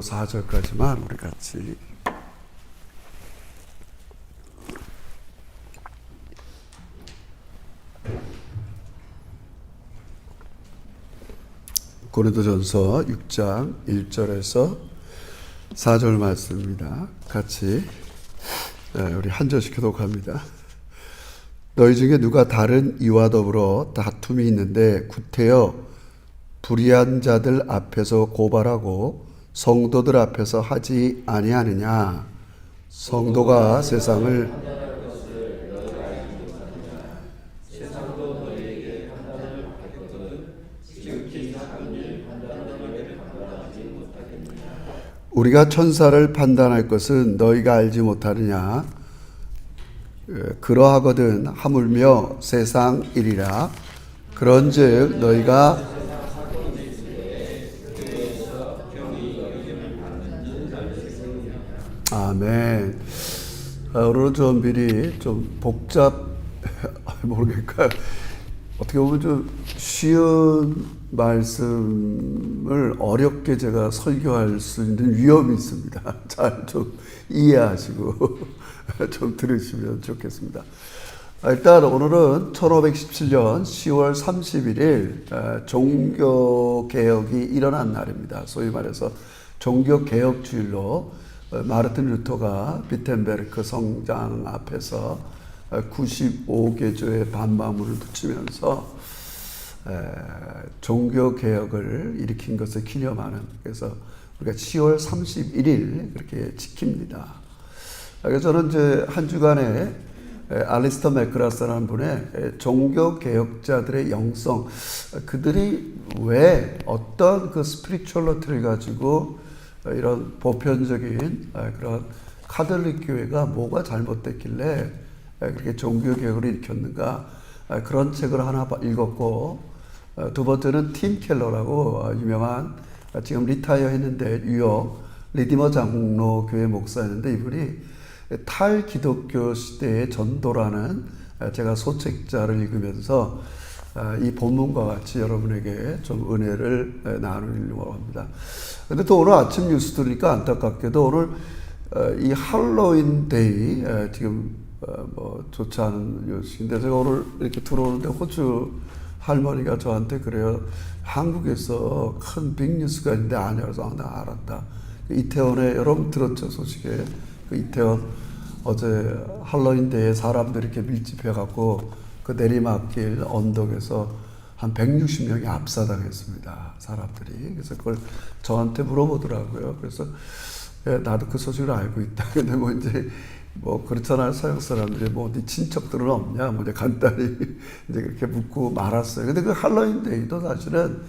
4절까지만 우리 같이 고린도전서 6장 1절에서 4절 말씀입니다. 같이 우리 한 절씩 교독합니다. 너희 중에 누가 다른 이와 더불어 다툼이 있는데 구태여 불의한 자들 앞에서 고발하고 성도들 앞에서 하지 아니하느냐. 성도가 세상을 우리가 천사를 판단할 것은 너희가 알지 못하느냐. 그러하거든 하물며 세상 일이라. 그런즉 너희가 아멘. 오늘은 좀 미리 좀 모르겠어요. 어떻게 보면 좀 쉬운 말씀을 어렵게 제가 설교할 수 있는 위험이 있습니다. 잘 좀 이해하시고 좀 들으시면 좋겠습니다. 일단 오늘은 1517년 10월 31일 종교개혁이 일어난 날입니다. 소위 말해서 종교개혁주일로 마르틴 루터가 비텐베르크 성당 앞에서 95개조의 반박문을 붙이면서 종교개혁을 일으킨 것을 기념하는, 그래서 우리가 10월 31일 그렇게 지킵니다. 그래서 저는 이제 한 주간에 알리스터 맥그라스라는 분의 종교개혁자들의 영성, 그들이 왜 어떤 그 스피리추얼리티를 가지고 이런 보편적인 그런 카톨릭 교회가 뭐가 잘못됐길래 그렇게 종교개혁을 일으켰는가, 그런 책을 하나 읽었고, 두 번째는 팀 켈러라고 유명한, 지금 리타이어 했는데 뉴욕 리디머 장로교회 목사였는데, 이분이 탈기독교 시대의 전도라는 제가 소책자를 읽으면서 이 본문과 같이 여러분에게 좀 은혜를 나누려고 합니다. 근데 또 오늘 아침 뉴스 들으니까 안타깝게도 오늘 이 할로윈 데이, 지금 뭐 좋지 않은 뉴스인데, 제가 오늘 이렇게 들어오는데 호주 할머니가 저한테 그래요. 한국에서 큰 빅뉴스가 있는데 아니야. 그래서 나 알았다. 이태원에, 여러분 들었죠, 소식에. 그 이태원 어제 할로윈 데이에 사람들이 이렇게 밀집해갖고 그 내리막길 언덕에서 한 160명이 압사당했습니다. 사람들이. 그래서 그걸 저한테 물어보더라고요. 그래서 나도 그 소식을 알고 있다. 근데 뭐 이제 뭐 그렇잖아요. 서양 사람들이 뭐 네 친척들은 없냐, 뭐 이제 간단히 이제 그렇게 묻고 말았어요. 근데 그 할로윈 데이도 사실은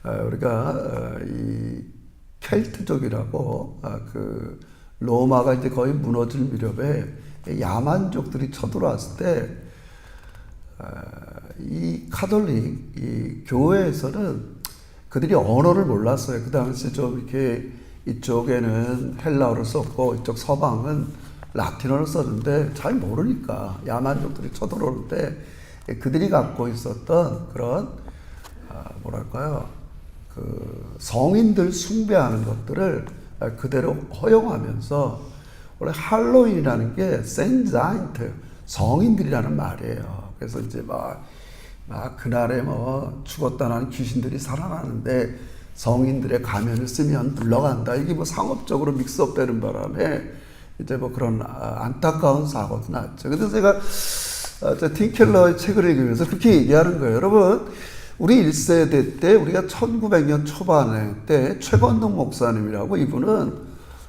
우리가 이 켈트족이라고 그 로마가 이제 거의 무너질 무렵에 야만족들이 쳐들어왔을 때 이 카톨릭 이 교회에서는 그들이 언어를 몰랐어요. 그 당시 좀 이렇게 이쪽에는 헬라어를 썼고 이쪽 서방은 라틴어를 썼는데 잘 모르니까 야만족들이 쳐들어오는데 그들이 갖고 있었던 그런 뭐랄까요, 그 성인들 숭배하는 것들을 그대로 허용하면서, 원래 할로윈이라는 게 센자인트, 성인들이라는 말이에요. 그래서 이제 막 그날에 뭐 죽었다는 귀신들이 살아나는데 성인들의 가면을 쓰면 물러간다. 이게 뭐 상업적으로 믹스업되는 바람에 이제 뭐 그런 안타까운 사고도 났죠. 그래서 제가 팀켈러의 책을 읽으면서 그렇게 얘기하는 거예요. 여러분, 우리 1세대 때, 우리가 1900년 초반에 때 최건동 목사님이라고, 이분은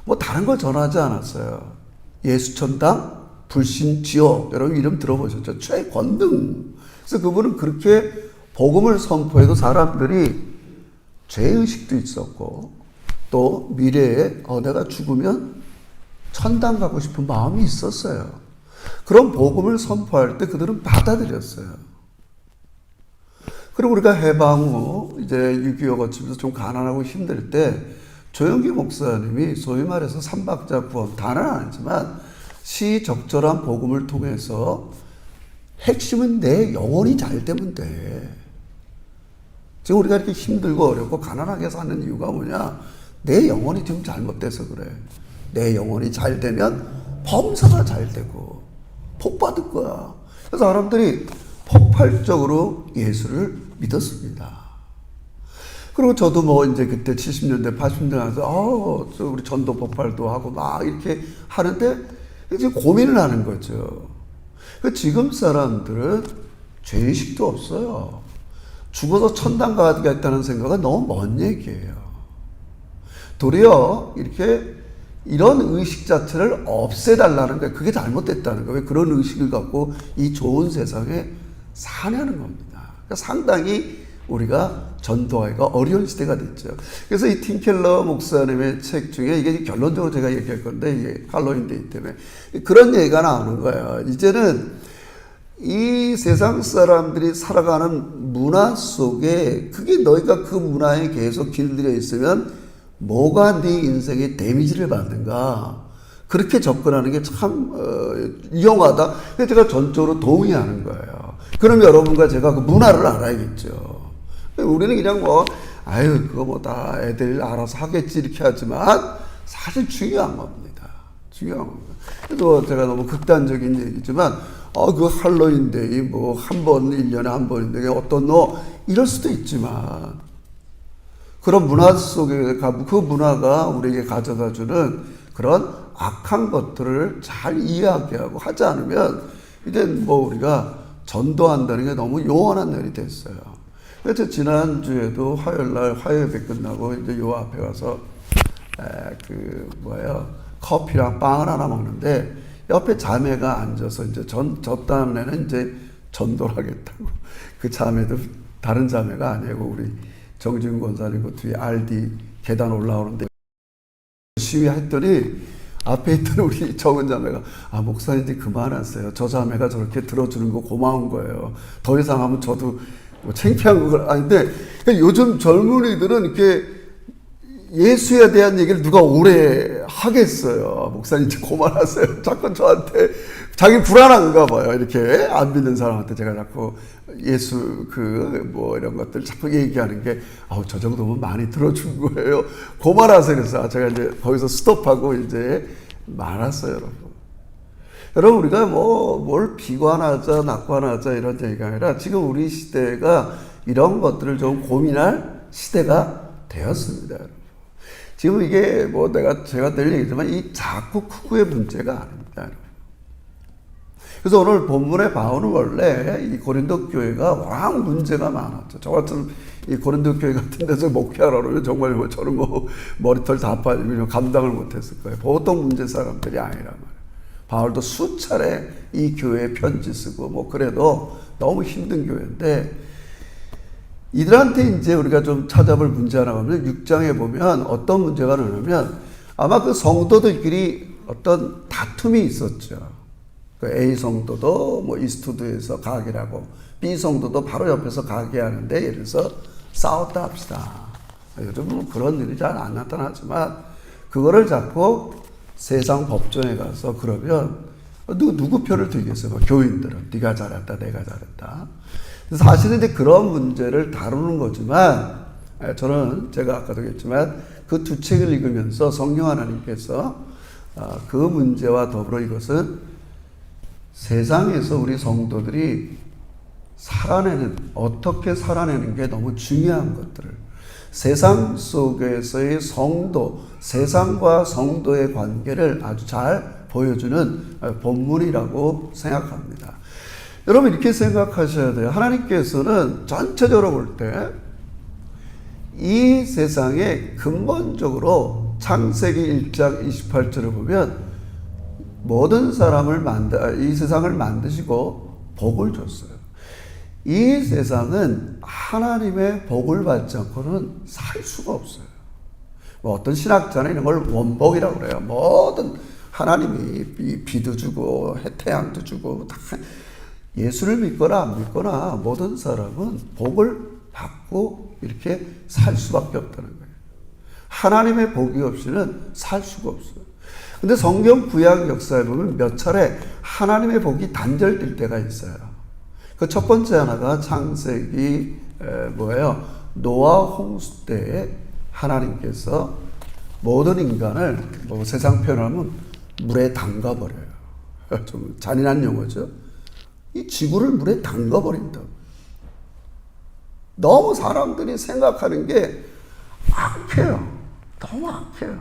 뭐 다른 걸 전하지 않았어요. 예수천당, 불신지옥, 여러분 이름 들어보셨죠? 최건동. 그래서 그분은 그렇게 복음을 선포해도 사람들이 죄의식도 있었고, 또 미래에 내가 죽으면 천당 가고 싶은 마음이 있었어요. 그런 복음을 선포할 때 그들은 받아들였어요. 그리고 우리가 해방 후 이제 6.25 거치면서 좀 가난하고 힘들 때 조영기 목사님이 소위 말해서 삼박자 구원, 다는 아니지만 시적절한 복음을 통해서 핵심은 내 영혼이 잘 되면 돼. 지금 우리가 이렇게 힘들고 어렵고 가난하게 사는 이유가 뭐냐? 내 영혼이 지금 잘못돼서 그래. 내 영혼이 잘 되면 범사가 잘 되고 복 받을 거야. 그래서 사람들이 폭발적으로 예수를 믿었습니다. 그리고 저도 뭐 이제 그때 70년대, 80년대 가서, 우리 전도 폭발도 하고 막 이렇게 하는데 이제 고민을 하는 거죠. 지금 사람들은 죄의식도 없어요. 죽어서 천당 가겠다는 생각은 너무 먼 얘기예요. 도리어 이렇게 이런 의식 자체를 없애달라는 거예요. 그게 잘못됐다는 거예요. 왜 그런 의식을 갖고 이 좋은 세상에 사냐는 겁니다. 그러니까 상당히 우리가 전도하기가 어려운 시대가 됐죠. 그래서 이 팀 켈러 목사님의 책 중에 이게 결론적으로 제가 얘기할 건데, 이게 할로윈데이 때문에 그런 얘기가 나오는 거예요. 이제는 이 세상 사람들이 살아가는 문화 속에 그게 너희가 그 문화에 계속 길들여 있으면 뭐가 네 인생에 데미지를 받는가, 그렇게 접근하는 게 참 위험하다. 그래서 제가 전적으로 동의하는 거예요. 그럼 여러분과 제가 그 문화를 알아야겠죠. 우리는 그냥 그거 뭐 다 애들 알아서 하겠지 이렇게 하지만 사실 중요한 겁니다. 중요한 겁니다. 그래서 제가 너무 극단적인 얘기지만 그 할로윈데이 뭐 한 번, 1년에 한 번인데 어떤 이럴 수도 있지만 그런 문화 속에 그 문화가 우리에게 가져다 주는 그런 악한 것들을 잘 이해하게 하지 않으면 이제 우리가 전도한다는 게 너무 요원한 날이 됐어요. 그래서 지난주에도 화요일날 화요예배 끝나고 이제 요 앞에 가서 커피랑 빵을 하나 먹는데 옆에 자매가 앉아서 이제 저 딴에는 이제 전도를 하겠다고. 그 자매도 다른 자매가 아니고 우리 정지훈 권사님 그 뒤에 RD 계단 올라오는데 시위했더니 앞에 있던 우리 적은 자매가 목사님 그만하세요. 저 자매가 저렇게 들어주는 거 고마운 거예요. 더 이상 하면 저도 창피한 건 아닌데, 요즘 젊은이들은 이렇게 예수에 대한 얘기를 누가 오래 하겠어요. 목사님 그만하세요. 자꾸 저한테 자기 불안한가 봐요. 이렇게 안 믿는 사람한테 제가 자꾸 예수 이런 것들 자꾸 얘기하는 게 저 정도면 많이 들어준 거예요. 그만하세요. 그래서 제가 이제 거기서 스톱하고 이제 말았어요, 여러분. 여러분, 우리가 뭘 비관하자, 낙관하자 이런 얘기가 아니라 지금 우리 시대가 이런 것들을 좀 고민할 시대가 되었습니다, 여러분. 지금 이게 제가 늘 얘기지만 이 작고 크고의 문제가 아닙니다, 여러분. 그래서 오늘 본문의 바울은 원래 이 고린도 교회가 워낙 문제가 많았죠. 저 같은 이 고린도 교회 같은 데서 목회하러 그러면 정말 저는 머리털 다 빠지면 감당을 못했을 거예요. 보통 문제 사람들이 아니란 말이에요. 바울도 수차례 이 교회에 편지 쓰고 그래도 너무 힘든 교회인데, 이들한테 이제 우리가 좀 찾아볼 문제 하나 보면 6장에 보면 어떤 문제가 나냐면 아마 그 성도들끼리 어떤 다툼이 있었죠. 그 A 성도도 이스트우드에서 가게를 하고 B 성도도 바로 옆에서 가게 하는데, 예를 들어서 싸웠다 합시다. 요즘은 그런 일이 잘 안 나타나지만 그거를 잡고 세상 법정에 가서 그러면 누구 표를 들겠어요? 교인들은 네가 잘했다, 내가 잘했다. 사실은 이제 그런 문제를 다루는 거지만, 저는 제가 아까도 했지만 그 두 책을 읽으면서 성령 하나님께서 그 문제와 더불어 이것은 세상에서 우리 성도들이 어떻게 살아내는 게 너무 중요한 것들을, 세상 속에서의 성도, 세상과 성도의 관계를 아주 잘 보여주는 본문이라고 생각합니다. 여러분, 이렇게 생각하셔야 돼요. 하나님께서는 전체적으로 볼 때 이 세상에 근본적으로 창세기 1장 28절을 보면 모든 사람을 이 세상을 만드시고 복을 줬어요. 이 세상은 하나님의 복을 받지 않고는 살 수가 없어요. 어떤 신학자는 이런 걸 원복이라고 그래요. 모든 하나님이 비도 주고 태양도 주고 다 예수를 믿거나 안 믿거나 모든 사람은 복을 받고 이렇게 살 수밖에 없다는 거예요. 하나님의 복이 없이는 살 수가 없어요. 근데 성경 구약 역사에 보면 몇 차례 하나님의 복이 단절될 때가 있어요. 그 첫 번째 하나가 창세기 노아 홍수 때에 하나님께서 모든 인간을 뭐 세상 표현하면 물에 담가버려요. 좀 잔인한 용어죠. 이 지구를 물에 담가버린다. 너무 사람들이 생각하는 게 악해요. 너무 악해요.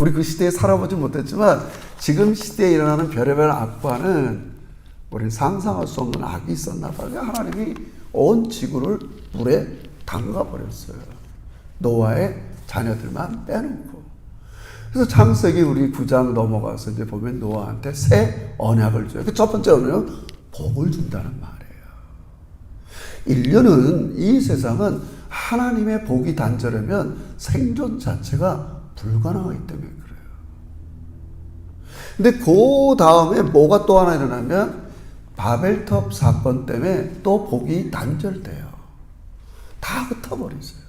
우리 그 시대에 살아보지 못했지만 지금 시대에 일어나는 별의별 악과는 우리는 상상할 수 없는 악이 있었나 봐요. 하나님이 온 지구를 물에 담가버렸어요. 노아의 자녀들만 빼놓고. 그래서 창세기 우리 9장 넘어가서 이제 보면 노아한테 새 언약을 줘요. 그 첫 번째 언약은 복을 준다는 말이에요. 인류는, 이 세상은 하나님의 복이 단절하면 생존 자체가 불가능하기 때문에 그래요. 근데 그 다음에 뭐가 또 하나 일어나면 바벨탑 사건 때문에 또 복이 단절돼요. 다 흩어버리세요.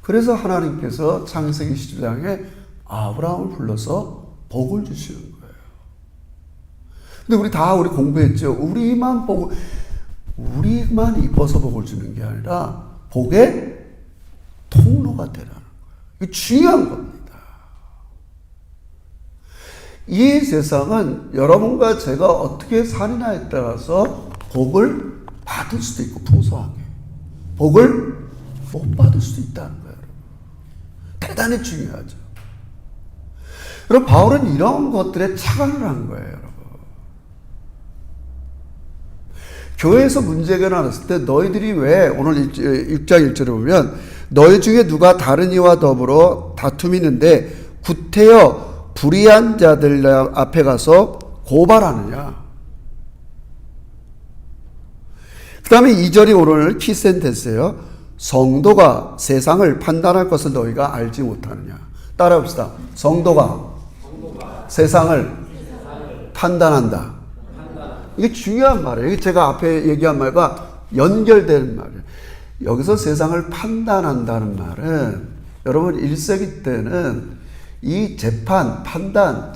그래서 하나님께서 창세기 12장에 아브라함을 불러서 복을 주시는 거예요. 근데 우리 공부했죠. 우리만 이뻐서 복을 주는 게 아니라 복의 통로가 되라는 거예요. 이게 중요한 겁니다. 이 세상은 여러분과 제가 어떻게 사느냐에 따라서 복을 받을 수도 있고 풍성하게, 복을 못 받을 수도 있다는 거예요. 여러분. 대단히 중요하죠. 여러분, 바울은 이런 것들에 착안을 한 거예요. 여러분. 교회에서 문제가 나왔을 때 너희들이 왜, 오늘 6장 1절에 보면 너희 중에 누가 다른 이와 더불어 다툼이 있는데 구태여 불의한 자들 앞에 가서 고발하느냐. 그 다음에 2절이 오늘 키센테스예요. 성도가 세상을 판단할 것을 너희가 알지 못하느냐. 따라합시다. 성도가 세상을 판단한다. 이게 중요한 말이에요. 이게 제가 앞에 얘기한 말과 연결되는 말이에요. 여기서 세상을 판단한다는 말은 여러분 1세기 때는 이 재판과는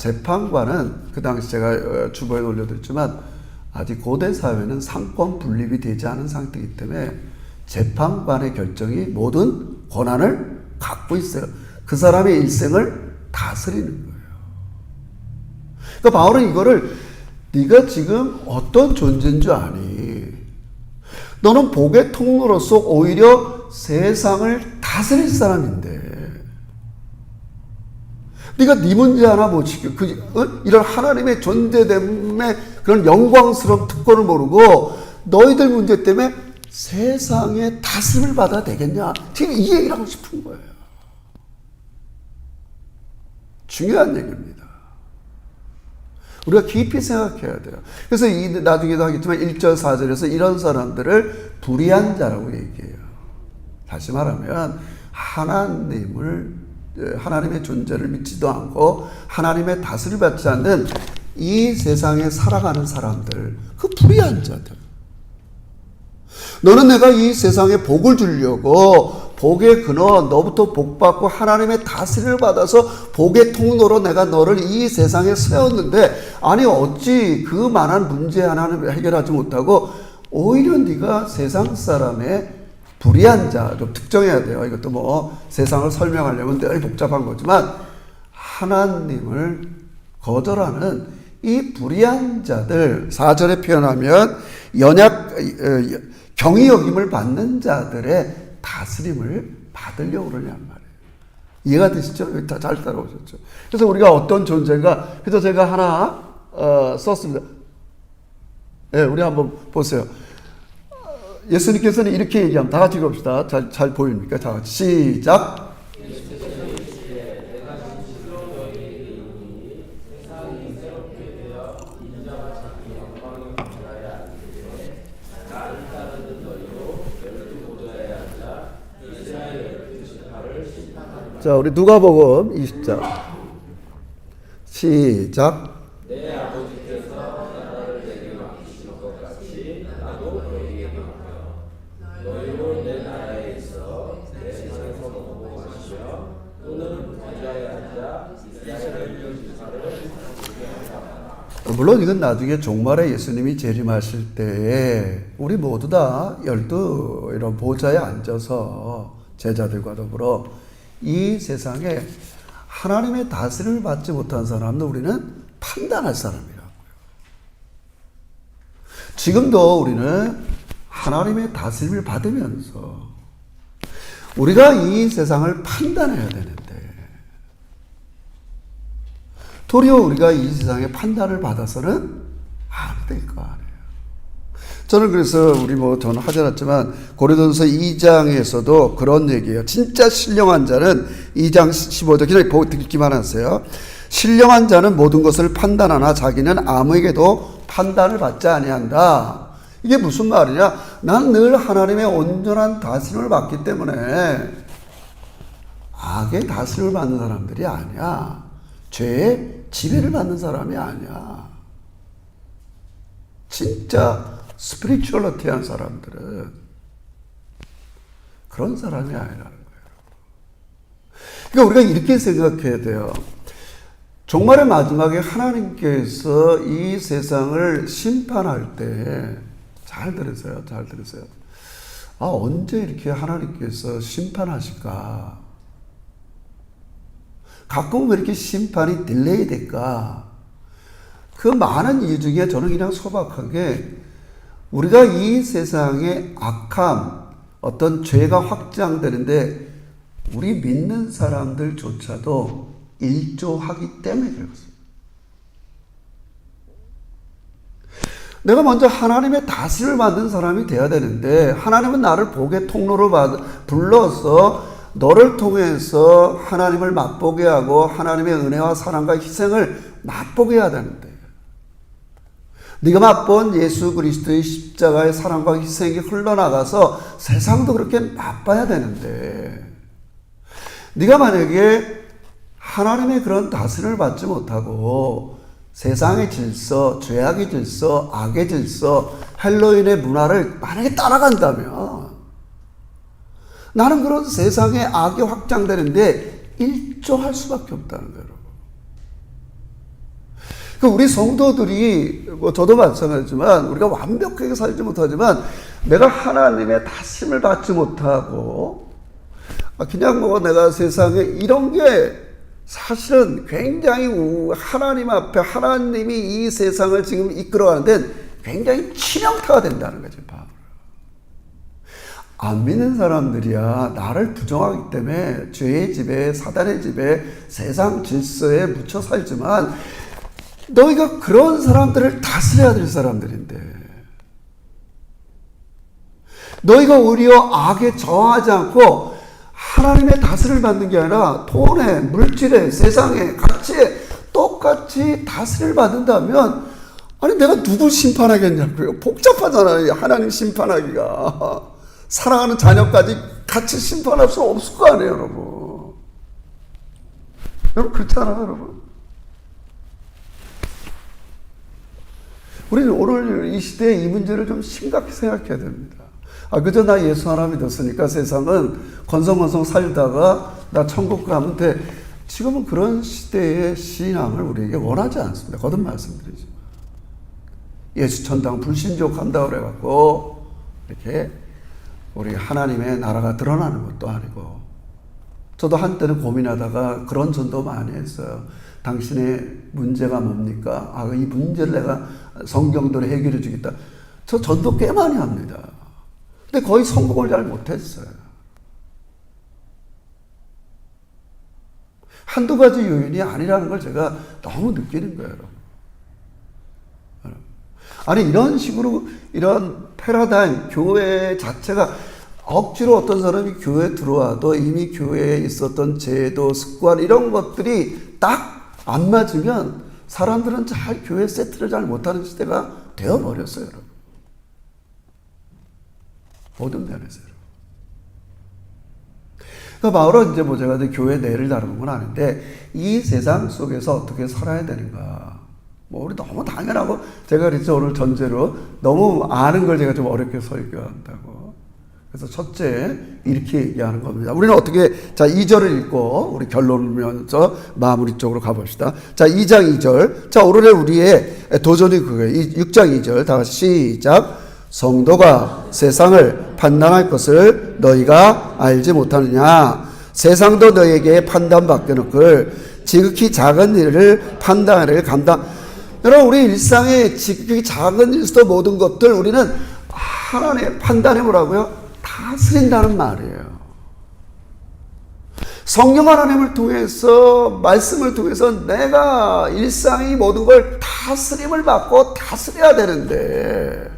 그 당시 제가 주보에 올려드렸지만 아직 고대 사회는 상권 분립이 되지 않은 상태이기 때문에 재판관의 결정이 모든 권한을 갖고 있어요. 그 사람의 일생을 다스리는 거예요. 그러니까 바울은 이거를 네가 지금 어떤 존재인 줄 아니? 너는 복의 통로로서 오히려 세상을 다스릴 사람인데 네가 네 문제 하나 못 지켜. 이런 하나님의 존재됨의 그런 영광스러운 특권을 모르고 너희들 문제 때문에 세상의 다스림을 받아야 되겠냐? 지금 이 얘기를 하고 싶은 거예요. 중요한 얘기입니다. 우리가 깊이 생각해야 돼요. 그래서 나중에도 하겠지만 1절 4절에서 이런 사람들을 불의한 자라고 얘기해요. 다시 말하면 하나님의 존재를 믿지도 않고 하나님의 다스림을 받지 않는 이 세상에 살아가는 사람들, 그 불의한 자들. 너는 내가 이 세상에 복을 주려고 복의 근원, 너부터 복받고 하나님의 다스림을 받아서 복의 통로로 내가 너를 이 세상에 세웠는데 아니 어찌 그 많은 문제 하나는 해결하지 못하고 오히려 네가 세상 사람의 불의한 자, 좀 특정해야 돼요. 이것도 뭐 세상을 설명하려면 늘 복잡한 거지만 하나님을 거절하는 이 불의한 자들, 4절에 표현하면 경히 여김을 받는 자들의 다스림을 받으려고 그러냐는 말이에요. 이해가 되시죠? 여기 다 잘 따라오셨죠? 그래서 우리가 어떤 존재인가, 그래서 제가 하나 썼습니다. 네, 우리 한번 보세요. 예수님께서는 이렇게 얘기합니다. 다 같이 읽읍시다. 잘 보입니까? 자, 시작. 자, 우리 누가복음 20장. 시작. 내 아버지께서 나를 내게 맡기신 것 같이 나도 너희에게 맡겨 너희로 내 나라에 있어 내 세상에서 보고하시며 또는 부자에 앉아 이스라엘 지파를 물론 이건 나중에 종말에 예수님이 재림하실 때에 우리 모두 다 12 이런 보좌에 앉아서 제자들과 더불어 이 세상에 하나님의 다스림을 받지 못한 사람도 우리는 판단할 사람이라고요. 지금도 우리는 하나님의 다스림을 받으면서 우리가 이 세상을 판단해야 되는데 도리어 우리가 이 세상의 판단을 받아서는 안 될 거 아니에요. 저는 그래서 저는 하지 않았지만 고린도전서 2장에서도 그런 얘기예요. 진짜 신령한 자는 2장 15절 그냥 듣기만 하세요. 신령한 자는 모든 것을 판단하나 자기는 아무에게도 판단을 받지 아니한다. 이게 무슨 말이냐? 난 늘 하나님의 온전한 다스림을 받기 때문에 악의 다스림을 받는 사람들이 아니야. 죄의 지배를 받는 사람이 아니야. 진짜 스피리추얼리티한 사람들은 그런 사람이 아니라는 거예요. 그러니까 우리가 이렇게 생각해야 돼요. 종말의 마지막에 하나님께서 이 세상을 심판할 때 잘 들으세요. 잘 들으세요. 언제 이렇게 하나님께서 심판하실까? 가끔 왜 이렇게 심판이 딜레이 될까? 그 많은 이유 중에 저는 그냥 소박하게 우리가 이 세상의 악함, 어떤 죄가 확장되는데 우리 믿는 사람들조차도 일조하기 때문에 그렇습니다. 내가 먼저 하나님의 다스림을 받는 사람이 돼야 되는데 하나님은 나를 복의 통로로 불러서 너를 통해서 하나님을 맛보게 하고 하나님의 은혜와 사랑과 희생을 맛보게 해야 되는데 네가 맛본 예수 그리스도의 십자가의 사랑과 희생이 흘러나가서 세상도 그렇게 맛봐야 되는데 네가 만약에 하나님의 그런 다스림을 받지 못하고 세상의 질서, 죄악의 질서, 악의 질서, 헬로윈의 문화를 만약에 따라간다면 나는 그런 세상의 악이 확장되는데 일조할 수밖에 없다는 거예요. 우리 성도들이 저도 마찬가지지만 우리가 완벽하게 살지 못하지만 내가 하나님의 다스림을 받지 못하고 그냥 내가 세상에 이런 게 사실은 굉장히 하나님 앞에 하나님이 이 세상을 지금 이끌어가는데 굉장히 치명타가 된다는 거죠. 안 믿는 사람들이야 나를 부정하기 때문에 죄의 지배, 사단의 지배, 세상 질서에 묻혀 살지만 너희가 그런 사람들을 다스려야 될 사람들인데 너희가 오히려 악에 저항하지 않고 하나님의 다스림을 받는 게 아니라 돈에, 물질에, 세상에, 가치에 똑같이 다스림을 받는다면 아니 내가 누굴 심판하겠냐고요. 복잡하잖아요. 하나님 심판하기가. 사랑하는 자녀까지 같이 심판할 수 없을 거 아니에요, 여러분. 여러분 그렇잖아요, 여러분. 우리는 오늘 이 시대에 이 문제를 좀 심각히 생각해야 됩니다. 그저 나 예수 하나 믿었으니까 세상은 건성건성 살다가 나 천국 가면 돼. 지금은 그런 시대의 신앙을 우리에게 원하지 않습니다. 거듭 말씀드리지만. 예수 천당 불신족 한다고 그래갖고 이렇게 우리 하나님의 나라가 드러나는 것도 아니고 저도 한때는 고민하다가 그런 전도 많이 했어요. 당신의 문제가 뭡니까? 이 문제를 내가 성경대로 해결해 주겠다. 저 전도 꽤 많이 합니다. 근데 거의 성공을 잘 못했어요. 한두 가지 요인이 아니라는 걸 제가 너무 느끼는 거예요, 여러분. 아니, 이런 식으로, 이런 패러다임, 교회 자체가 억지로 어떤 사람이 교회에 들어와도 이미 교회에 있었던 제도, 습관, 이런 것들이 딱 안 맞으면 사람들은 잘 교회 세트를 잘 못하는 시대가 되어버렸어요, 여러분. 모든 면에서. 그러니까 바울은 이제 제가 교회 내를 다루는 건 아닌데 이 세상 속에서 어떻게 살아야 되는가. 우리 너무 당연하고 제가 그랬죠. 오늘 전제로 너무 아는 걸 제가 좀 어렵게 설교한다고. 그래서 첫째 이렇게 얘기하는 겁니다. 우리는 어떻게 2절을 읽고 우리 결론을 보면서 마무리 쪽으로 가봅시다. 2장 2절. 오늘의 우리의 도전이 그거예요. 6장 2절 다 같이 시작. 성도가 세상을 판단할 것을 너희가 알지 못하느냐. 세상도 너에게 판단받게 놓을 지극히 작은 일을 판단하기를 감당. 여러분, 우리 일상의 지극히 작은 일도 모든 것들 우리는 하나님의 판단해 보라고요? 다스린다는 말이에요. 성령 하나님을 통해서, 말씀을 통해서 내가 일상의 모든 걸 다스림을 받고 다스려야 되는데,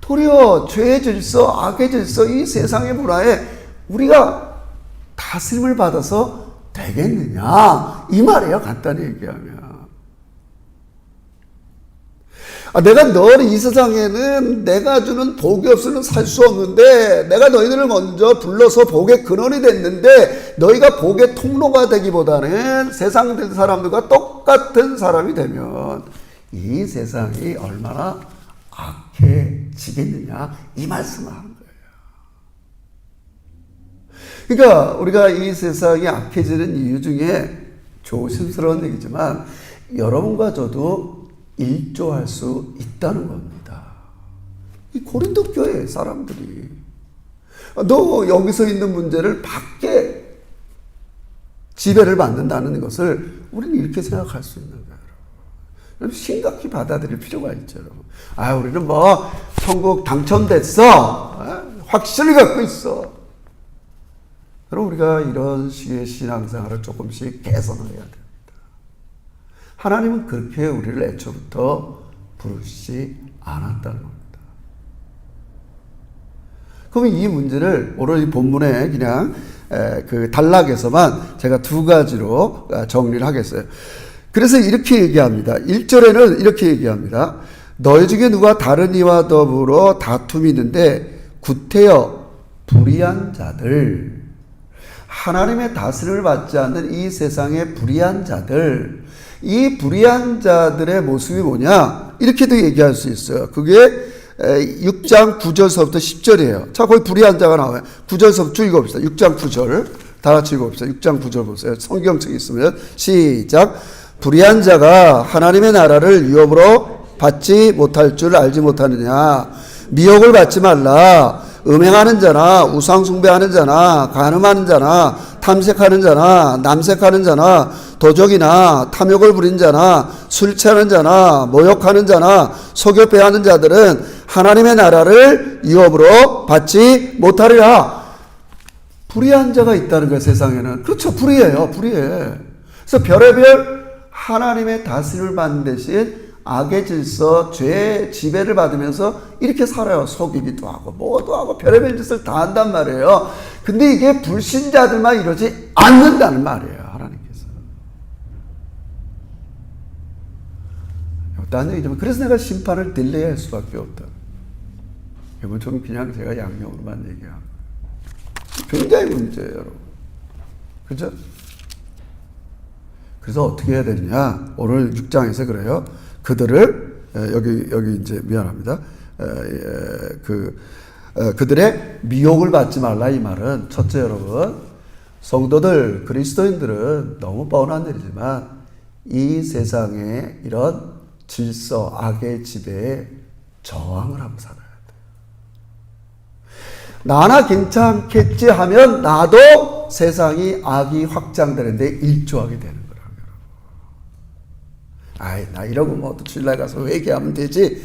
도리어 죄의 질서, 악의 질서, 이 세상의 문화에 우리가 다스림을 받아서 되겠느냐, 이 말이에요, 간단히 얘기하면. 내가 너를 이 세상에는 내가 주는 복이 없으면 살 수 없는데, 내가 너희들을 먼저 불러서 복의 근원이 됐는데, 너희가 복의 통로가 되기보다는 세상 사람들과 똑같은 사람이 되면 이 세상이 얼마나 악해지겠느냐, 이 말씀을 하는 거예요. 그러니까 우리가 이 세상이 악해지는 이유 중에 조심스러운 얘기지만 여러분과 저도 일조할 수 있다는 겁니다. 이 고린도 교회 사람들이 너 여기서 있는 문제를 밖에 지배를 받는다는 것을 우리는 이렇게 생각할 수 있는 거예요. 여러분, 심각히 받아들일 필요가 있죠. 여러분. 우리는 뭐 천국 당첨됐어, 확실히 갖고 있어. 여러분, 우리가 이런 식의 신앙생활을 조금씩 개선해야 돼요. 하나님은 그렇게 우리를 애초부터 부르시지 않았다는 겁니다. 그러면 이 문제를 오늘 이 본문에 그냥 그 단락에서만 제가 두 가지로 정리를 하겠어요. 그래서 이렇게 얘기합니다. 1절에는 이렇게 얘기합니다. 너희 중에 누가 다른 이와 더불어 다툼이 있는데 구태여 불의한 자들, 하나님의 다스림을 받지 않는 이 세상의 불의한 자들, 이 불의한 자들의 모습이 뭐냐? 이렇게도 얘기할 수 있어요. 그게 6장 9절서부터 10절이에요. 자, 거기 불의한 자가 나와요. 9절서부터 읽어봅시다. 6장 9절. 다 같이 읽어봅시다. 6장 9절 보세요. 성경책 있으면 시작. 불의한 자가 하나님의 나라를 위협으로 받지 못할 줄 알지 못하느냐. 미혹을 받지 말라. 음행하는 자나 우상 숭배하는 자나 간음하는 자나 탐색하는 자나 남색하는 자나 도적이나 탐욕을 부린 자나 술 취하는 자나 모욕하는 자나 속여 빼앗는 자들은 하나님의 나라를 위협으로 받지 못하리라. 불의한 자가 있다는 거예요, 세상에는. 그렇죠, 불의해요, 불의해. 그래서 별의별 하나님의 다스림을 받는 대신 악의 질서, 죄의 지배를 받으면서 이렇게 살아요. 속이기도 하고 뭐도 하고 별의별 짓을 다 한단 말이에요. 근데 이게 불신자들만 이러지 않는다는 말이에요, 하나님께서. 딴 얘기지만 그래서 내가 심판을 딜레이할 수밖에 없다. 이건 좀 그냥 제가 양념으로만 얘기하고 굉장히 문제예요, 여러분. 그죠? 그래서 어떻게 해야 되느냐? 오늘 6장에서 그래요. 그들을 여기 이제 미안합니다. 그들의 미혹을 받지 말라, 이 말은 첫째, 여러분, 성도들 그리스도인들은 너무 뻔한 일이지만 이 세상의 이런 질서, 악의 지배에 저항을 하고 살아야 돼요. 나나 괜찮겠지 하면 나도 세상이 악이 확장되는데 일조하게 되는 거예요. 나 이러고 뭐 또 주일날 가서 회개하면 되지.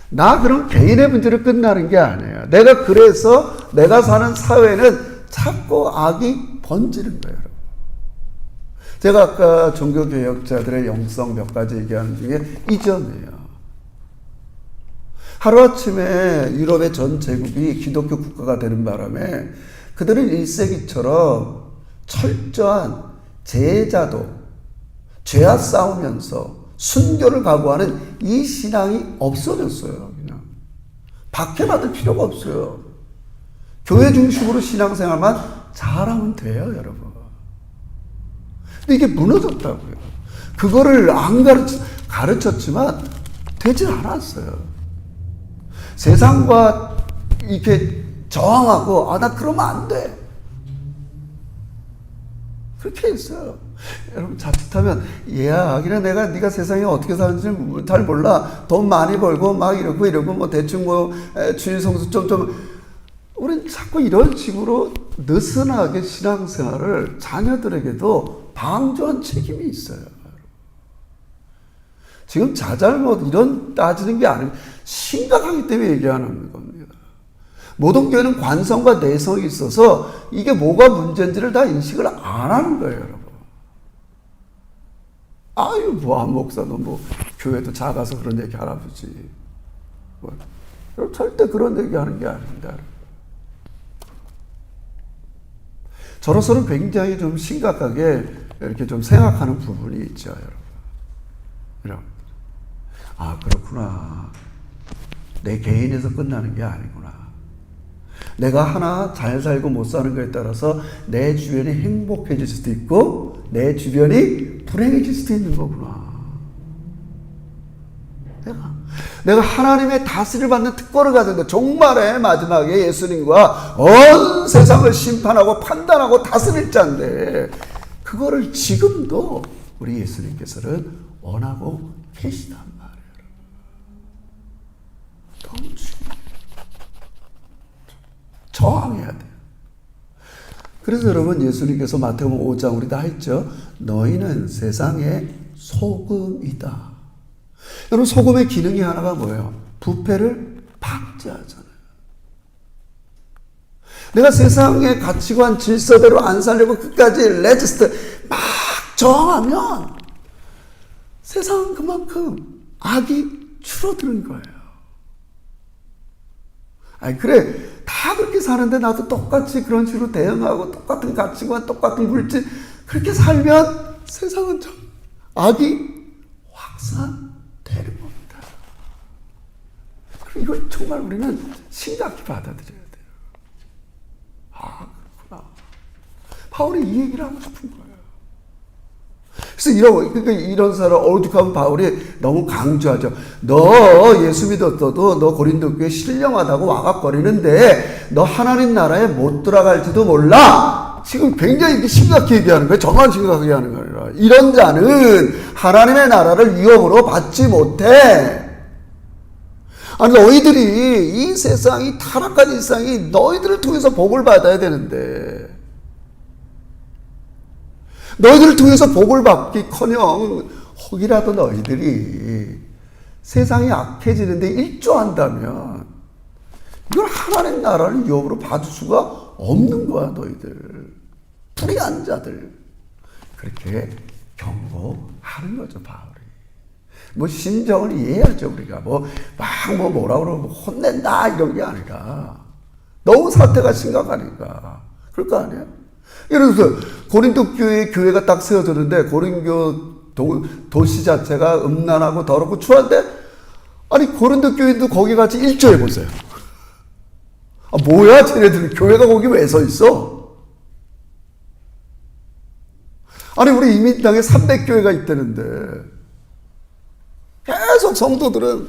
나 그럼 개인의 문제로 끝나는 게 아니에요. 내가 그래서 내가 사는 사회는 자꾸 악이 번지는 거예요. 제가 아까 종교개혁자들의 영성 몇 가지 얘기하는 중에 이 점이에요. 하루아침에 유럽의 전 제국이 기독교 국가가 되는 바람에 그들은 1세기처럼 철저한 제자도 죄와 싸우면서 순교를 각오하는 이 신앙이 없어졌어요. 그냥 박해받을 필요가 없어요. 교회 중심으로 신앙생활만 잘하면 돼요, 여러분. 근데 이게 무너졌다고요. 그거를 안 가르쳤지만 되질 않았어요. 세상과 이렇게 저항하고 나 그러면 안 돼. 그렇게 했어요. 여러분 자칫하면 그냥 네가 세상에 어떻게 사는지 잘 몰라. 돈 많이 벌고 막 이러고 뭐 대충 뭐 주일 성수 좀 우린 자꾸 이런 식으로 느슨하게 신앙생활을 자녀들에게도 방조한 책임이 있어요. 지금 자잘못 이런 따지는 게 아니고 심각하기 때문에 얘기하는 겁니다. 모든 교회는 관성과 내성이 있어서 이게 뭐가 문제인지를 다 인식을 안 하는 거예요, 여러분. 아유, 뭐, 한 목사도 뭐, 교회도 작아서 그런 얘기 하나 보지. 뭐, 절대 그런 얘기 하는 게 아닙니다. 저로서는 굉장히 좀 심각하게 이렇게 좀 생각하는 부분이 있죠, 여러분. 아, 그렇구나. 내 개인에서 끝나는 게 아니구나. 내가 하나 잘 살고 못 사는 거에 따라서 내 주변이 행복해질 수도 있고 내 주변이 불행해질 수도 있는 거구나. 내가 하나님의 다스림을 받는 특권을 가졌는데 종말의 마지막에 예수님과 온 세상을 심판하고 판단하고 다스릴 자인데 그거를 지금도 우리 예수님께서는 원하고 계시단 말이에요. 너무 중요해요. 저항해야 돼요. 그래서 여러분 예수님께서 마태복음 5장 우리 다 했죠. 너희는 세상의 소금이다. 여러분 소금의 기능이 하나가 뭐예요? 부패를 박제하잖아요. 내가 세상의 가치관 질서대로 안 살려고 끝까지 레지스트 막 저항하면 세상은 그만큼 악이 줄어드는 거예요. 아니 그래 다 그렇게 사는데 나도 똑같이 그런 식으로 대응하고 똑같은 가치관 똑같은 물질 그렇게 살면 세상은 좀 악이 확산되는 겁니다. 이걸 정말 우리는 심각히 받아들여야 돼요. 아 그렇구나. 바울이 이 얘기를 하고 싶은 거예요. 그래서 이런 사람 오죽하면 바울이 너무 강조하죠. 너 예수 믿었어도 너 고린도 교회 신령하다고 와각거리는데 너 하나님 나라에 못 들어갈지도 몰라. 지금 굉장히 심각히 얘기하는 거예요. 저만 심각하게 하는 거 아니라 이런 자는 하나님의 나라를 위협으로 받지 못해. 아니 너희들이 이 세상이 타락한 이 세상이 너희들을 통해서 복을 받아야 되는데 너희들을 통해서 복을 받기커녕 혹이라도 너희들이 세상이 악해지는데 일조한다면 이걸 하나님 나라를 위협으로 받을 수가 없는 거야. 너희들 불의한 자들 그렇게 경고하는 거죠. 바울이 뭐 심정을 이해하죠. 우리가 뭐라 그러고 혼낸다 이런 게 아니라 너무 사태가 심각하니까 그럴 거 아니에요. 예를 들어서 고린도 교회가 딱 세워졌는데 고린도 도시 자체가 음란하고 더럽고 추한데 아니 고린도 교회도 거기 같이 일조해 보세요. 아 뭐야 쟤네들 교회가 거기 왜 서 있어? 아니 우리 이민당에 300교회가 있다는데 계속 성도들은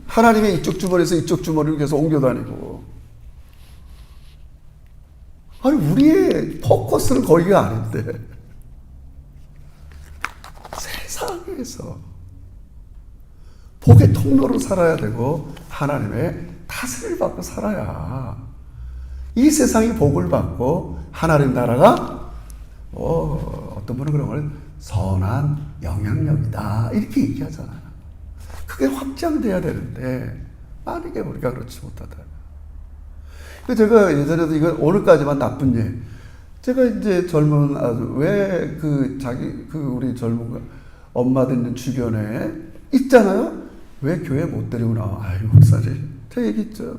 하나님의 이쪽 주머니에서 이쪽 주머니로 계속 옮겨 다니고 아니 우리의 포커스는 거기가 아닌데 세상에서 복의 통로로 살아야 되고 하나님의 다스림을 받고 살아야 이 세상이 복을 받고 하나님 나라가 어떤 분은 그런 걸 선한 영향력이다 이렇게 얘기하잖아요. 그게 확장돼야 되는데 만약에 우리가 그렇지 못하다. 제가 예전에도 이건 오늘까지만 나쁜 예. 제가 이제 젊은 아주 왜 우리 젊은 엄마들 있는 주변에 있잖아요. 왜 교회 못 데리고 나와? 아이 목사님, 제가 얘기했죠.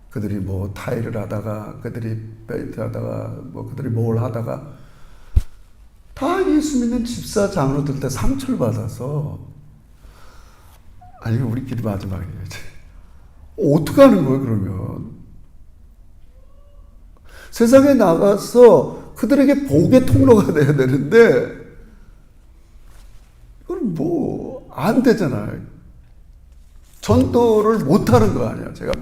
그들이 뭐 타일을 하다가, 그들이 페인트 하다가, 뭐 그들이 뭘 하다가 다 예수 믿는 집사 장로들 때 상처를 받아서 아니 우리끼리 마지막이에요. 어떻게 하는 거예요, 그러면? 세상에 나가서 그들에게 복의 통로가 돼야 되는데, 이건 뭐, 안 되잖아요. 전도를 못 하는 거 아니야. 제가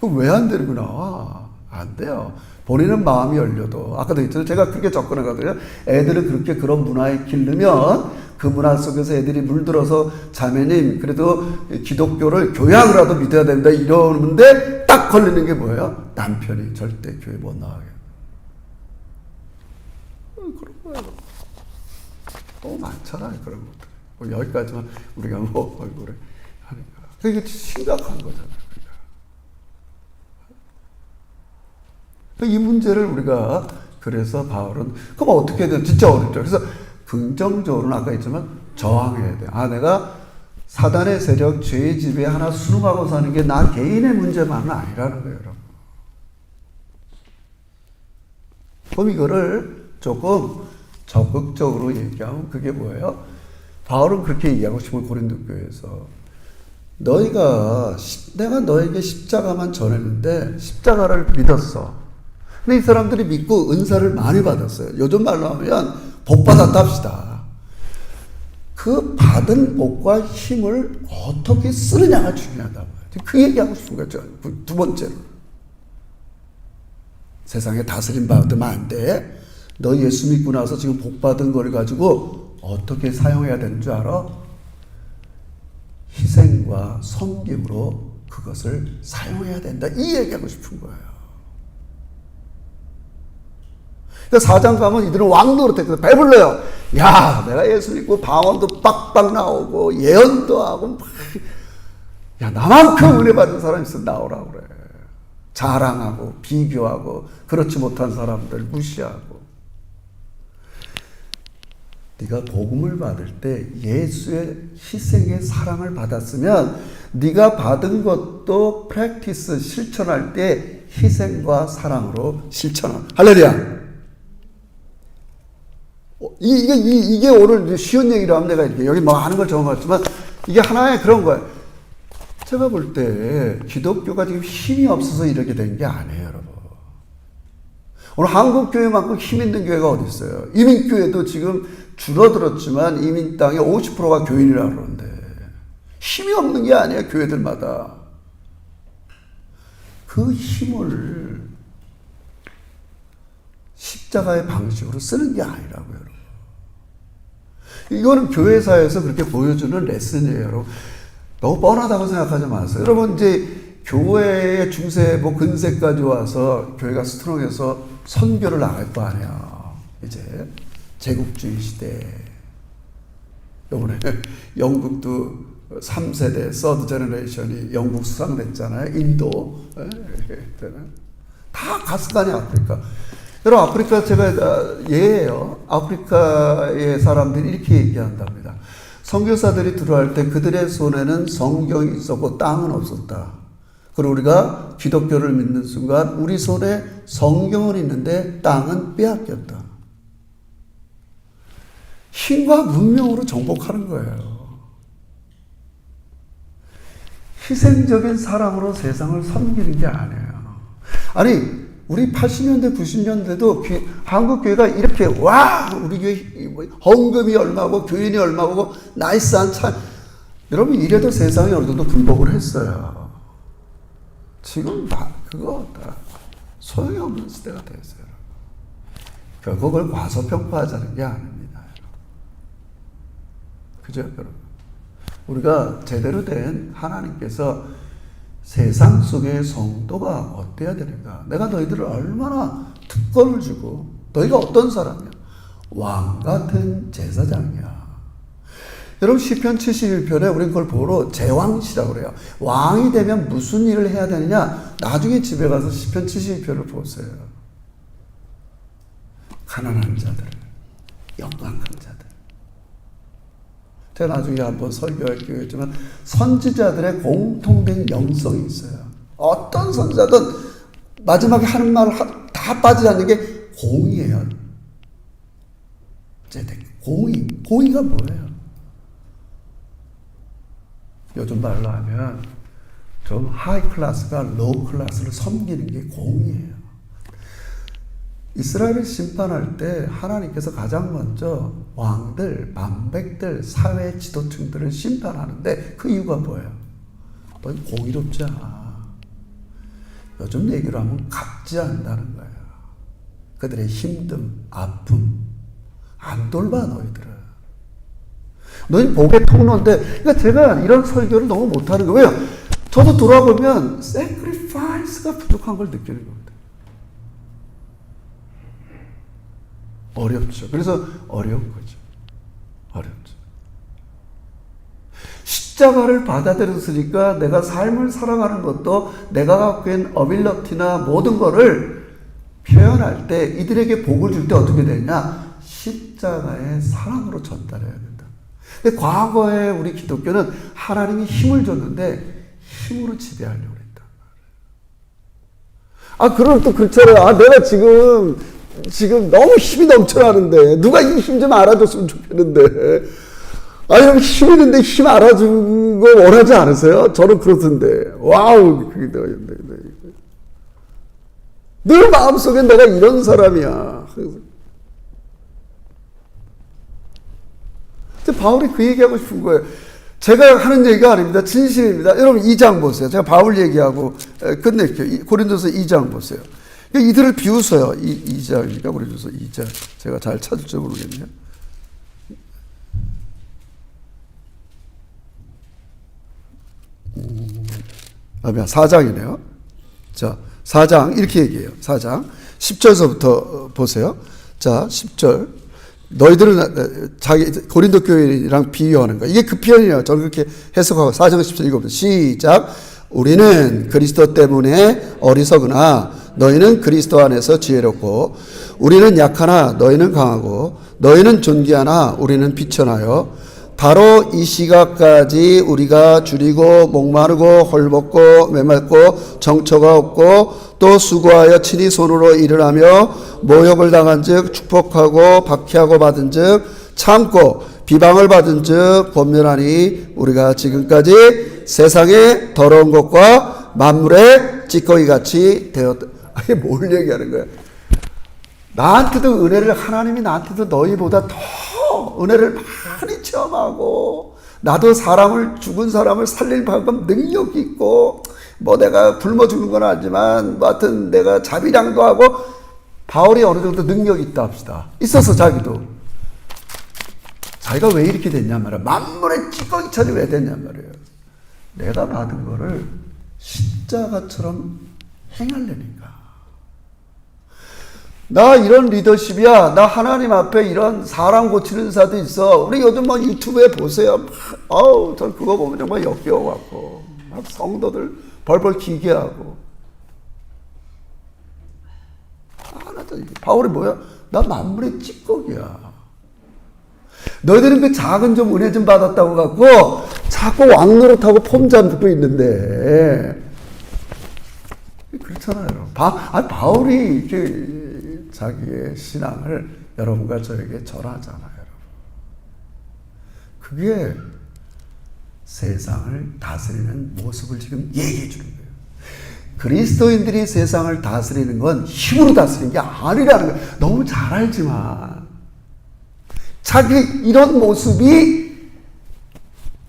왜 안 데리고 나와? 안 돼요. 본인은 마음이 열려도. 아까도 했잖아요. 제가 그렇게 접근하거든요. 애들을 그렇게 그런 문화에 기르면 그 문화 속에서 애들이 물들어서 자매님 그래도 기독교를 교양으로라도 믿어야 된다 이러는데 딱 걸리는 게 뭐예요? 남편이 절대 교회 못 나가게. 그런 거예요. 너무 많잖아요 그런 것들. 뭐 여기까지만 우리가 뭐 얼굴에 하니까. 이게 심각한 거잖아요. 이 문제를 우리가 그래서 바울은 그럼 어떻게 해야 돼? 진짜 어렵죠. 그래서 긍정적으로는 아까 했지만 저항해야 돼. 아 내가 사단의 세력, 죄의 지배에 하나 순응하고 사는 게 나 개인의 문제만은 아니라는 거예요. 여러분. 그럼 이거를 조금 적극적으로 얘기하면 그게 뭐예요? 바울은 그렇게 얘기하고 싶은 고린도 교회에서 내가 너에게 십자가만 전했는데 십자가를 믿었어. 근데 이 사람들이 믿고 은사를 많이 받았어요. 요즘 말로 하면 복 받았다 합시다. 그 받은 복과 힘을 어떻게 쓰느냐가 중요하다고. 그 얘기하고 싶은 거죠. 두 번째로. 세상에 다스림 받으면 안 돼. 너 예수 믿고 나서 지금 복 받은 걸 가지고 어떻게 사용해야 되는 줄 알아? 희생과 섬김으로 그것을 사용해야 된다. 이 얘기하고 싶은 거예요. 그러니까 4장 가면 이들은 왕 노릇했거든. 배불러요. 야, 내가 예수 믿고 방언도 빡빡 나오고 예언도 하고 야, 나만큼 은혜 받은 사람 있으면 나오라고 그래. 자랑하고 비교하고 그렇지 못한 사람들 무시하고. 네가 복음을 받을 때 예수의 희생의 사랑을 받았으면 네가 받은 것도 프랙티스 실천할 때 희생과 사랑으로 실천하는. 할렐루야. 이게 오늘 쉬운 얘기로 하면 내가 이렇게 여기 뭐 하는 걸 적어봤지만 이게 하나의 그런 거예요. 제가 볼 때 기독교가 지금 힘이 없어서 이렇게 된 게 아니에요, 여러분. 오늘 한국 교회만큼 힘 있는 교회가 어디 있어요? 이민 교회도 지금 줄어들었지만 이민 땅의 50%가 교인이라고 그러는데 힘이 없는 게 아니에요, 교회들마다. 그 힘을 십자가의 방식으로 쓰는 게 아니라고요, 여러분. 이거는 교회사에서 그렇게 보여주는 레슨이에요, 여러분. 너무 뻔하다고 생각하지 마세요. 여러분, 이제 교회의 중세, 근세까지 와서 교회가 스트롱해서 선교를 나갈 거 아니야. 이제 제국주의 시대. 요번에 영국도 3세대, 서드 제너레이션이 영국 수상됐잖아요. 인도. 다 갔을 거 아니야, 아프리카. 여러분, 아프리카 제가 예예요. 아프리카의 사람들이 이렇게 얘기한답니다. 선교사들이 들어갈 때 그들의 손에는 성경이 있었고 땅은 없었다. 그리고 우리가 기독교를 믿는 순간 우리 손에 성경은 있는데 땅은 빼앗겼다. 힘과 문명으로 정복하는 거예요. 희생적인 사랑으로 세상을 섬기는 게 아니에요. 아니 우리 80년대, 90년대도 한국 교회가 이렇게 우리 교회 헌금이 얼마고 교인이 얼마고 나이스한 차. 여러분 이래도 세상이 어느 정도 굴복을 했어요. 지금 그거 다 소용이 없는 시대가 됐어요. 결국 그걸 과소평가하자는 게 아닙니다. 그죠, 여러분? 우리가 제대로 된 하나님께서 세상 속의 성도가 어때야 되는가? 내가 너희들을 얼마나 특권을 주고 너희가 어떤 사람이야? 왕 같은 제사장이야. 여러분 시편 71편에 우리는 그걸 보러 제왕시라고 그래요. 왕이 되면 무슨 일을 해야 되느냐? 나중에 집에 가서 시편 71편을 보세요. 가난한 자들, 영광한 자들. 제가 나중에 한번 설교할 기회가 있지만 선지자들의 공통된 영성이 있어요. 어떤 선지자든 마지막에 하는 말 다 빠지지 않는 게 공의예요. 공의가 뭐예요? 요즘 말로 하면 좀 하이 클래스가 로우 클래스를 섬기는 게 공의예요. 이스라엘을 심판할 때 하나님께서 가장 먼저 왕들, 만백들, 사회 지도층들을 심판하는데 그 이유가 뭐예요? 너 공의롭지 않아. 요즘 얘기로 하면 갑질한다는 거예요. 그들의 힘듦, 아픔 안 돌봐 너희들은. 너희 복의 통로인데, 그러니까 제가 이런 설교를 너무 못하는 거예요. 왜요? 저도 돌아보면 sacrifice가 부족한 걸 느끼는 겁니다. 어렵죠. 그래서 어려운 거죠. 어렵죠. 십자가를 받아들였으니까 내가 삶을 살아가는 것도 내가 갖고 있는 어빌러티나 모든 거를 표현할 때, 이들에게 복을 줄 때 어떻게 되냐? 십자가의 사랑으로 전달해야 된다. 근데 과거에 우리 기독교는 하나님이 힘을 줬는데 힘으로 지배하려고 했다. 그럼 또 그렇잖아요. 내가 지금 너무 힘이 넘쳐나는데 누가 이 힘 좀 알아줬으면 좋겠는데. 그럼 힘 있는데 힘 알아준 거 원하지 않으세요? 저는 그렇던데. 와우, 그게 늘 마음속에 내가 이런 사람이야. 근데 바울이 그 얘기하고 싶은 거예요. 제가 하는 얘기가 아닙니다. 진심입니다. 여러분 2장 보세요. 제가 바울 얘기하고 끝낼게요. 고린도서 2장 보세요. 이들을 비웃어요. 2장이니까 고린도서 2장. 제가 잘 찾을지 모르겠네요. 4장이네요. 자, 4장 이렇게 얘기해요. 4장 10절서부터 보세요. 자, 10절. 너희들은 고린도 교회랑 비유하는 거야. 이게 그 표현이에요. 저는 그렇게 해석하고 4장 10절 읽어보세요. 시작. 우리는 그리스도 때문에 어리석으나 너희는 그리스도 안에서 지혜롭고, 우리는 약하나 너희는 강하고, 너희는 존귀하나 우리는 비천하여, 바로 이 시각까지 우리가 줄이고 목마르고 헐벗고 메말고 정처가 없고 또 수고하여 친히 손으로 일을 하며 모욕을 당한 즉 축복하고 박해하고 받은 즉 참고 비방을 받은 즉 권면하니, 우리가 지금까지 세상의 더러운 것과 만물의 찌꺼기 같이 되었다. 이게 뭘 얘기하는 거야? 나한테도 은혜를, 하나님이 나한테도 너희보다 더 은혜를 많이 체험하고, 나도 죽은 사람을 살릴 만큼 능력이 있고, 내가 굶어 죽는 건 아니지만 하여튼 내가 자비량도 하고, 바울이 어느 정도 능력이 있다 합시다. 있어서 자기가 왜 이렇게 됐냔 말이야. 만물의 찌꺼기처럼 왜 됐냔 말이에요. 내가 받은 거를 십자가처럼 행하려니까. 나 이런 리더십이야. 나 하나님 앞에 이런 사람 고치는 사도 있어. 우리 요즘 유튜브에 보세요. 전 그거 보면 정말 역겨워갖고 막 성도들 벌벌 기게 하고. 바울이 뭐야? 나 만물의 찌꺼기야. 너희들은 그 작은 좀 은혜 좀 받았다고 갖고 자꾸 왕노릇하고 폼 잡고 있는데, 그렇잖아요. 바울이 이렇게 자기의 신앙을 여러분과 저에게 전하잖아요. 여러분. 그게 세상을 다스리는 모습을 지금 얘기해 주는 거예요. 그리스도인들이 세상을 다스리는 건 힘으로 다스리는 게 아니라는 거예요. 너무 잘 알지만 자기 이런 모습이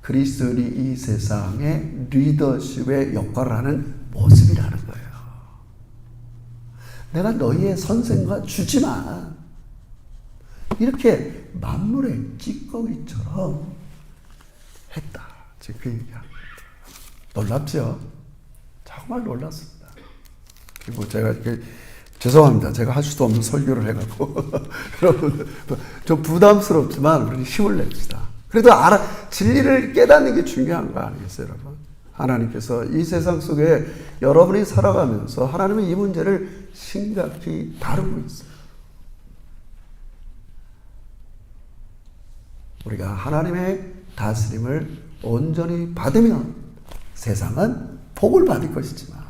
그리스도인이 이 세상의 리더십의 역할을 하는 모습이라는 거예요. 내가 너희의 선생과 주지만 이렇게 만물의 찌꺼기처럼 했다. 지금 그 얘기합니다. 놀랍죠? 정말 놀랐습니다. 그리고 제가 죄송합니다. 제가 할 수도 없는 설교를 해갖고 여러분 좀 부담스럽지만 우리 힘을 냅시다. 그래도 진리를 깨닫는 게 중요한 거 아니겠어요, 여러분? 하나님께서 이 세상 속에 여러분이 살아가면서 하나님은 이 문제를 심각히 다루고 있어요. 우리가 하나님의 다스림을 온전히 받으면 세상은 복을 받을 것이지만,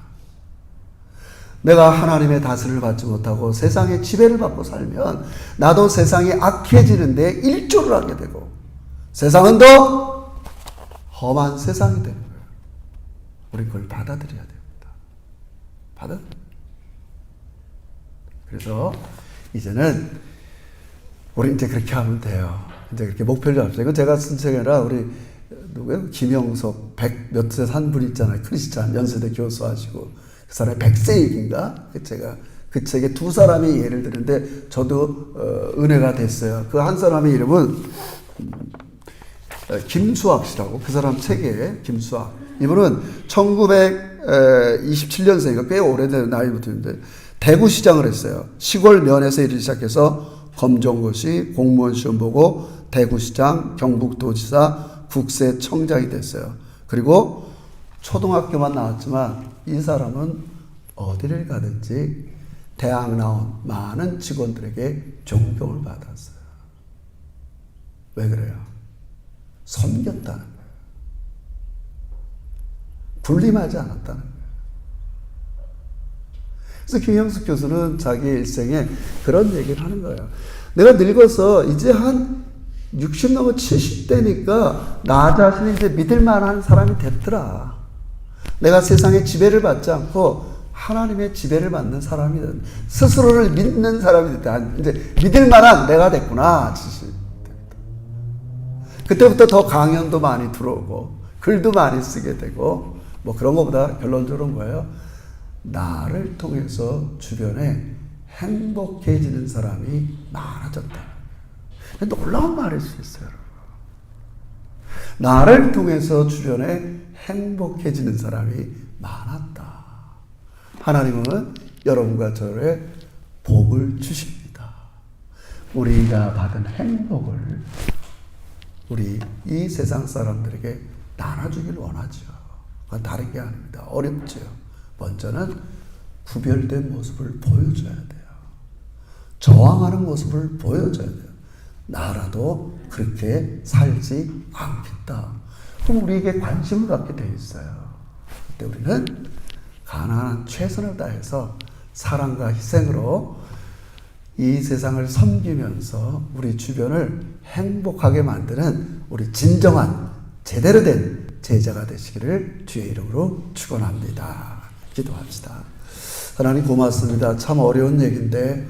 내가 하나님의 다스림을 받지 못하고 세상의 지배를 받고 살면 나도 세상이 악해지는데 일조를 하게 되고 세상은 더 험한 세상이 되는 거예요. 우리 그걸 받아들여야 됩니다. 그래서 이제는 우리 이제 그렇게 하면 돼요. 이제 그렇게 목표를 잡죠. 이거 제가 쓴 책이 아니라 우리 누구예요? 김영석 100몇 세 산 분 있잖아요. 크리스찬 연세대 교수하시고 그 사람이 100세 얘기인가? 제가 그 책에 두 사람이 예를 드는데 저도 은혜가 됐어요. 그 한 사람의 이름은 김수학 씨라고, 그 사람 책에 김수학. 이분은 1927년생이니까 꽤 오래된 나이부터인데 대구시장을 했어요. 시골 면에서 일을 시작해서 검정고시, 공무원 시험 보고 대구시장, 경북도지사, 국세청장이 됐어요. 그리고 초등학교만 나왔지만 이 사람은 어디를 가든지 대학 나온 많은 직원들에게 존경을 받았어요. 왜 그래요? 섬겼다는 거예요. 군림하지 않았다는 거예요. 그래서 김영숙 교수는 자기 일생에 그런 얘기를 하는 거예요. 내가 늙어서 이제 한 60 넘어 70대니까 나 자신이 이제 믿을 만한 사람이 됐더라. 내가 세상에 지배를 받지 않고 하나님의 지배를 받는 사람이 됐다. 스스로를 믿는 사람이 됐다. 이제 믿을 만한 내가 됐구나. 그때부터 더 강연도 많이 들어오고 글도 많이 쓰게 되고 뭐 그런 것보다 결론적으로 뭐예요? 나를 통해서 주변에 행복해지는 사람이 많아졌다. 놀라운 말일 수 있어요, 여러분. 나를 통해서 주변에 행복해지는 사람이 많았다. 하나님은 여러분과 저를 복을 주십니다. 우리가 받은 행복을 우리 이 세상 사람들에게 나눠주길 원하죠. 그건 다른 게 아닙니다. 어렵죠. 먼저는 구별된 모습을 보여줘야 돼요. 저항하는 모습을 보여줘야 돼요. 나라도 그렇게 살지 않겠다. 그럼 우리에게 관심을 갖게 돼 있어요. 그때 우리는 가난한 최선을 다해서 사랑과 희생으로 이 세상을 섬기면서 우리 주변을 행복하게 만드는 우리 진정한 제대로 된 제자가 되시기를 주의 이름으로 축원합니다. 기도합시다. 하나님 고맙습니다. 참 어려운 얘기인데